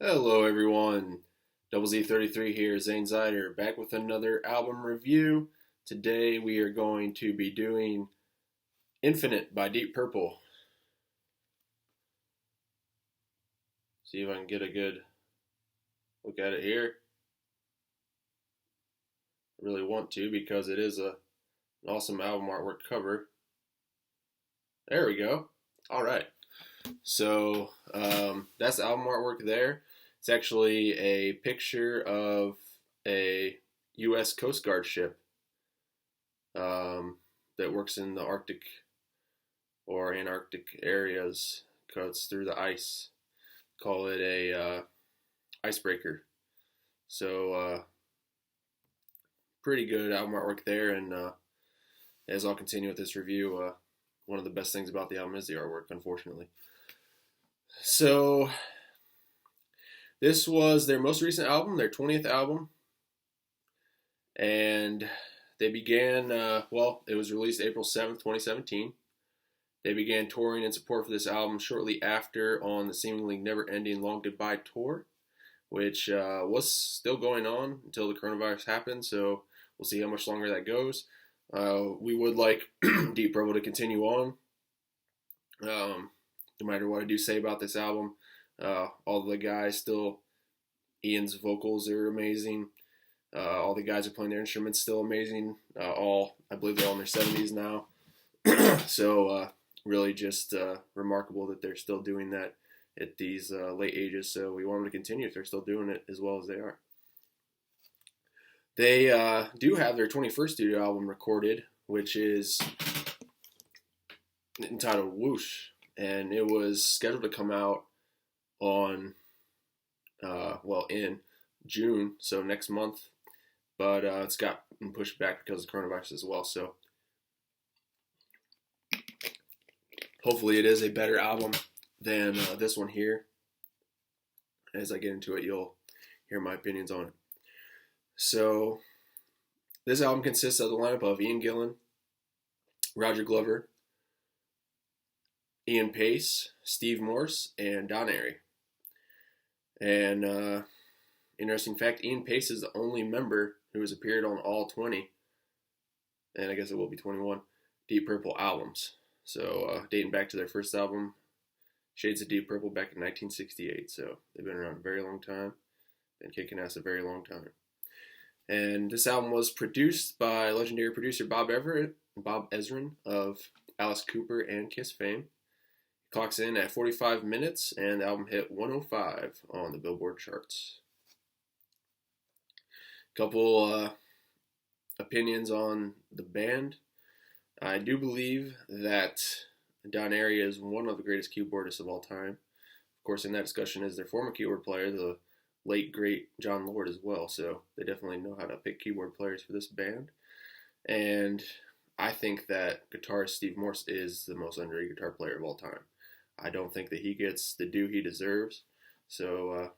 Hello everyone, Double Z33 here, Zane Zeiter, back with another album review. Today we are going to be doing Infinite by Deep Purple. See if I can get a good look at it here. I really want to because it is an awesome album artwork cover. There we go. Alright, so that's the album artwork there. It's actually a picture of a U.S. Coast Guard ship that works in the Arctic or Antarctic areas, cuts through the ice. Call it a icebreaker. So pretty good album artwork there, and as I'll continue with this review, one of the best things about the album is the artwork, unfortunately. So this was their most recent album, their 20th album, and they began, it was released April 7th, 2017. They began touring in support for this album shortly after on the seemingly never-ending Long Goodbye tour, which was still going on until the coronavirus happened, so we'll see how much longer that goes. We would like Deep Purple to continue on. No matter what I do say about this album, all the guys still, Ian's vocals are amazing. All the guys are playing their instruments still amazing. I believe they're all in their 70s now. So really just remarkable that they're still doing that at these late ages. So we want them to continue if they're still doing it as well as they are. They do have their 21st studio album recorded, which is entitled Whoosh, and it was scheduled to come out on in June, so next month, but it's got pushed back because of coronavirus as well. So hopefully it is a better album than this one here. As I get into it, you'll hear my opinions on it. So this album consists of the lineup of Ian Gillan, Roger Glover, Ian Paice, Steve Morse, and Don Airey. And interesting fact, Ian Paice is the only member who has appeared on all 20, and I guess it will be 21, Deep Purple albums. So dating back to their first album, Shades of Deep Purple, back in 1968. So they've been around a very long time, been kicking ass a very long time. And this album was produced by legendary producer Bob Ezrin of Alice Cooper and Kiss fame. It clocks in at 45 minutes, and the album hit 105 on the Billboard charts. Couple opinions on the band. I do believe that Don Airey is one of the greatest keyboardists of all time. Of course, in that discussion is their former keyboard player, the late, great John Lord as well. So they definitely know how to pick keyboard players for this band. And I think that guitarist Steve Morse is the most underrated guitar player of all time. I don't think that he gets the due he deserves. So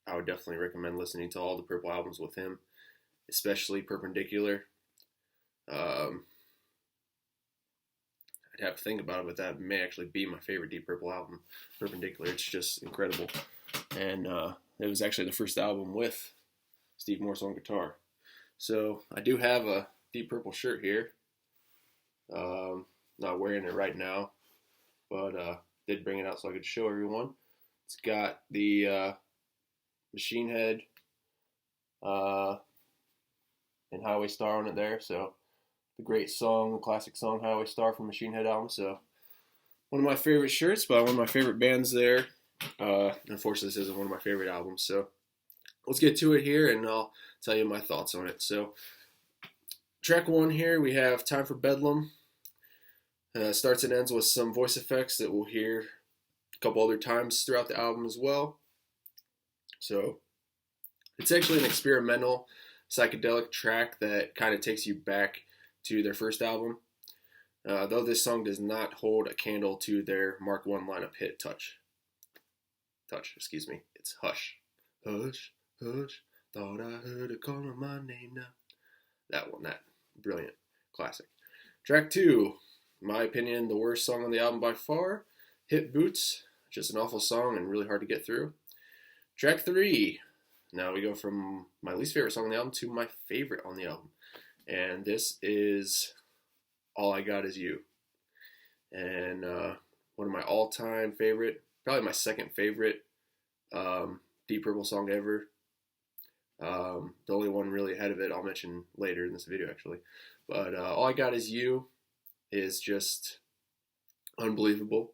I would definitely recommend listening to all the Purple albums with him, especially Perpendicular. I'd have to think about it, but that may actually be my favorite Deep Purple album, Perpendicular. It's just incredible. And it was actually the first album with Steve Morse on guitar. So I do have a Deep Purple shirt here. Not wearing it right now, but did bring it out so I could show everyone. It's got the Machine Head and Highway Star on it there. So the great song, the classic song Highway Star from Machine Head album. So one of my favorite shirts by one of my favorite bands there. Unfortunately, this isn't one of my favorite albums, so let's get to it here, and I'll tell you my thoughts on it. So, track 1 here, we have Time for Bedlam. Starts and ends with some voice effects that we'll hear a couple other times throughout the album as well. So, it's actually an experimental psychedelic track that kind of takes you back to their first album, though this song does not hold a candle to their Mark I lineup hit It's Hush. Hush, hush, thought I heard a call on my name now. That one, that brilliant classic. Track 2, in my opinion, the worst song on the album by far, Hit Boots. Just an awful song and really hard to get through. Track 3. Now we go from my least favorite song on the album to my favorite on the album. And this is All I Got Is You. And one of my all-time favorite, probably my second favorite Deep Purple song ever. The only one really ahead of it I'll mention later in this video actually. But All I Got Is You is just unbelievable.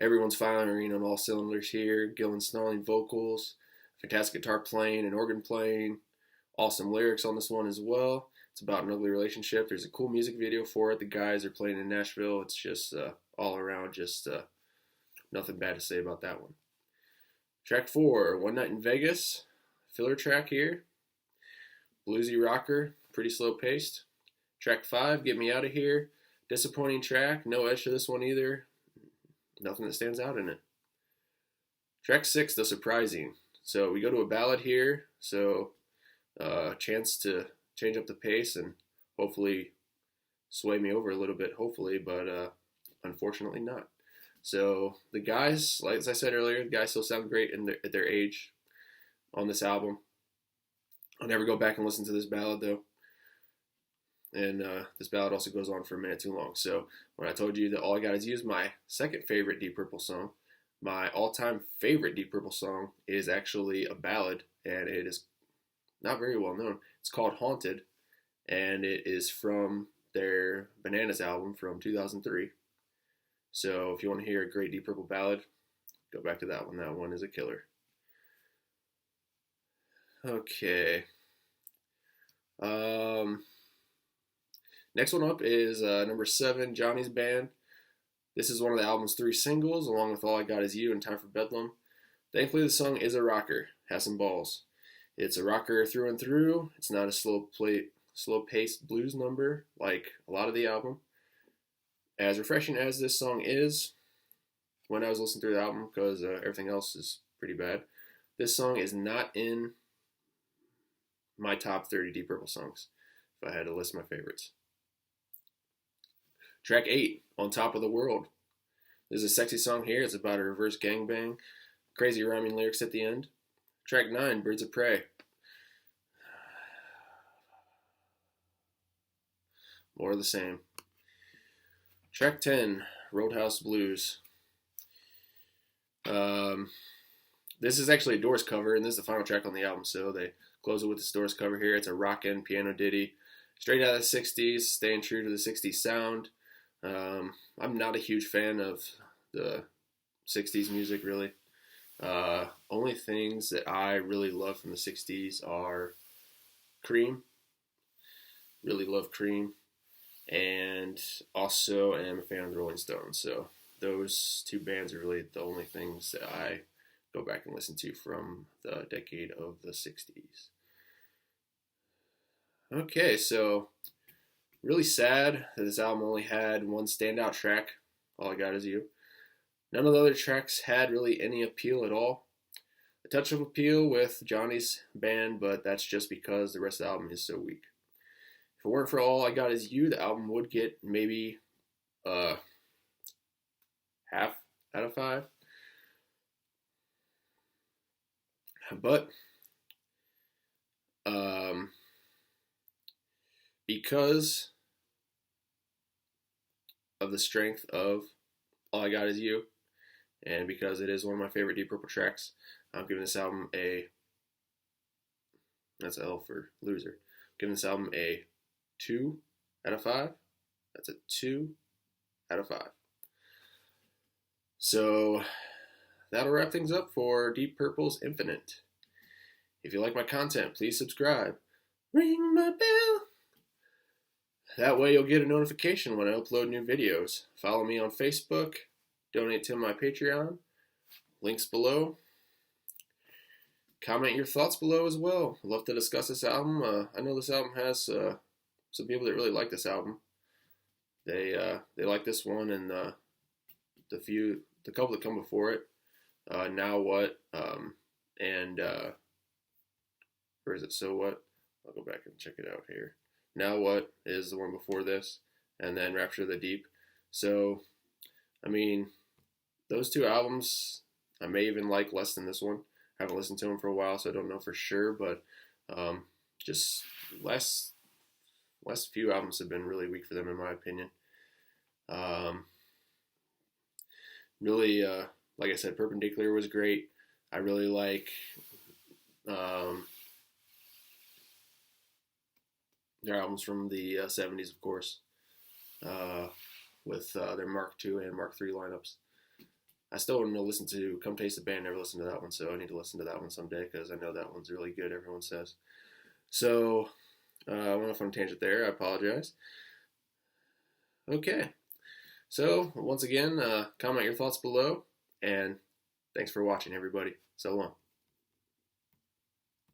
Everyone's firing on all cylinders here. Gillan's snarling vocals, fantastic guitar playing and organ playing, awesome lyrics on this one as well. It's about an ugly relationship. There's a cool music video for it. The guys are playing in Nashville. It's just all around just nothing bad to say about that one. Track 4, One Night in Vegas, filler track here. Bluesy rocker, pretty slow paced. Track 5, Get Me Out of Here. Disappointing track, no edge to this one either. Nothing that stands out in it. Track 6, The Surprising. So we go to a ballad here, so chance to change up the pace and hopefully sway me over a little bit, hopefully, but unfortunately not. So the guys, like as I said earlier, the guys still sound great at their age on this album. I'll never go back and listen to this ballad though. And this ballad also goes on for a minute too long. So when I told you that All I Got Is You is my second favorite Deep Purple song, my all-time favorite Deep Purple song is actually a ballad, and it is not very well known. It's called Haunted, and it is from their Bananas album from 2003. So if you want to hear a great Deep Purple ballad, go back to that one. That one is a killer. Okay. Next one up is number 7, Johnny's Band. This is one of the album's 3 singles, along with All I Got Is You and Time for Bedlam. Thankfully, the song is a rocker, has some balls. It's a rocker through and through. It's not a slow-paced blues number like a lot of the album. As refreshing as this song is, when I was listening through the album, because everything else is pretty bad, this song is not in my top 30 Deep Purple songs, if I had to list my favorites. Track 8, On Top of the World. There's a sexy song here. It's about a reverse gangbang. Crazy rhyming lyrics at the end. Track 9, Birds of Prey. More of the same. Track 10, Roadhouse Blues. This is actually a Doors cover, and this is the final track on the album, so they close it with this Doors cover here. It's a rockin' piano ditty. Straight out of the 60s, staying true to the 60s sound. I'm not a huge fan of the 60s music, really. Only things that I really love from the 60s are Cream. Really love Cream. And also am a fan of the Rolling Stones. So those two bands are really the only things that I go back and listen to from the decade of the 60s. Okay, so really sad that this album only had one standout track, All I Got Is You. None of the other tracks had really any appeal at all. A touch of appeal with Johnny's Band, but that's just because the rest of the album is so weak. If it weren't for All I Got Is You, the album would get maybe half out of 5. But because of the strength of All I Got Is You, and because it is one of my favorite Deep Purple tracks, I'm giving this album a, that's L for loser, I'm giving this album a 2 out of 5. That's a 2 out of 5. So that'll wrap things up for Deep Purple's Infinite. If you like my content, please subscribe. Ring my bell. That way you'll get a notification when I upload new videos. Follow me on Facebook. Donate to my Patreon. Links below. Comment your thoughts below as well. I'd love to discuss this album. I know this album has some people that really like this album. They like this one and the couple that come before it. Now What, and or is it So What? I'll go back and check it out here. Now What is the one before this, and then Rapture of the Deep. So, I mean, those two albums I may even like less than this one. I haven't listened to them for a while, so I don't know for sure. But just last few albums have been really weak for them, in my opinion. Really, like I said, Perpendicular was great. I really like their albums from the 70s, of course, with their Mark II and Mark III lineups. I still want to listen to Come Taste the Band. Never listened to that one, so I need to listen to that one someday because I know that one's really good, everyone says. So, I went off on a tangent there. I apologize. Okay. So, once again, comment your thoughts below, and thanks for watching, everybody. So long.